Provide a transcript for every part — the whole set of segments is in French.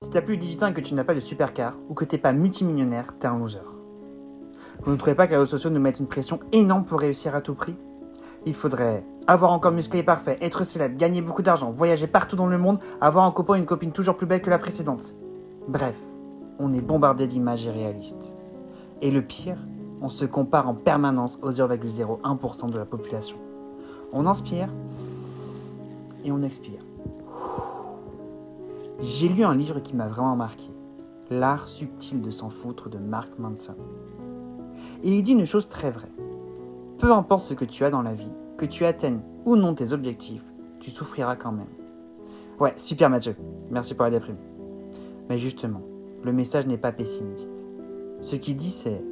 Si t'as plus de 18 ans et que tu n'as pas de supercar, ou que t'es pas multimillionnaire, t'es un loser. Vous ne trouvez pas que les réseaux sociaux nous mettent une pression énorme pour réussir à tout prix? Il faudrait avoir un corps musclé et parfait, être célèbre, gagner beaucoup d'argent, voyager partout dans le monde, avoir un copain ou une copine toujours plus belle que la précédente. Bref, on est bombardé d'images irréalistes. Et le pire, on se compare en permanence aux 0,01% de la population. On inspire et on expire. J'ai lu un livre qui m'a vraiment marqué, L'art subtil de s'en foutre de Mark Manson. Et il dit une chose très vraie. Peu importe ce que tu as dans la vie, que tu atteignes ou non tes objectifs, tu souffriras quand même. Ouais, super Mathieu, merci pour la déprime. Mais justement, le message n'est pas pessimiste. Ce qu'il dit c'est,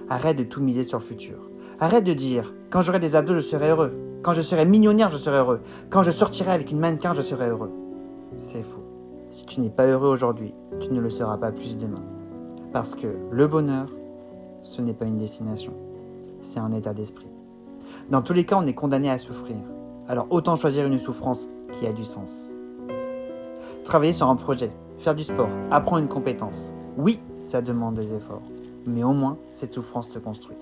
arrête de tout miser sur le futur. Arrête de dire, quand j'aurai des abdos je serai heureux. Quand je serai millionnaire je serai heureux. Quand je sortirai avec une mannequin je serai heureux. C'est faux. Si tu n'es pas heureux aujourd'hui, tu ne le seras pas plus demain. Parce que le bonheur, ce n'est pas une destination, c'est un état d'esprit. Dans tous les cas, on est condamné à souffrir. Alors autant choisir une souffrance qui a du sens. Travailler sur un projet, faire du sport, apprendre une compétence. Oui, ça demande des efforts. Mais au moins, cette souffrance te construit.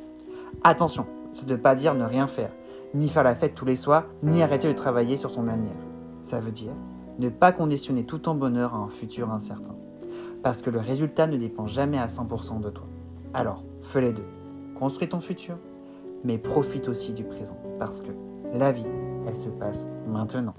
Attention, ça ne veut pas dire ne rien faire, ni faire la fête tous les soirs, ni arrêter de travailler sur son avenir. Ça veut dire ne pas conditionner tout ton bonheur à un futur incertain. Parce que le résultat ne dépend jamais à 100% de toi. Alors, fais les deux. Construis ton futur, mais profite aussi du présent. Parce que la vie, elle se passe maintenant.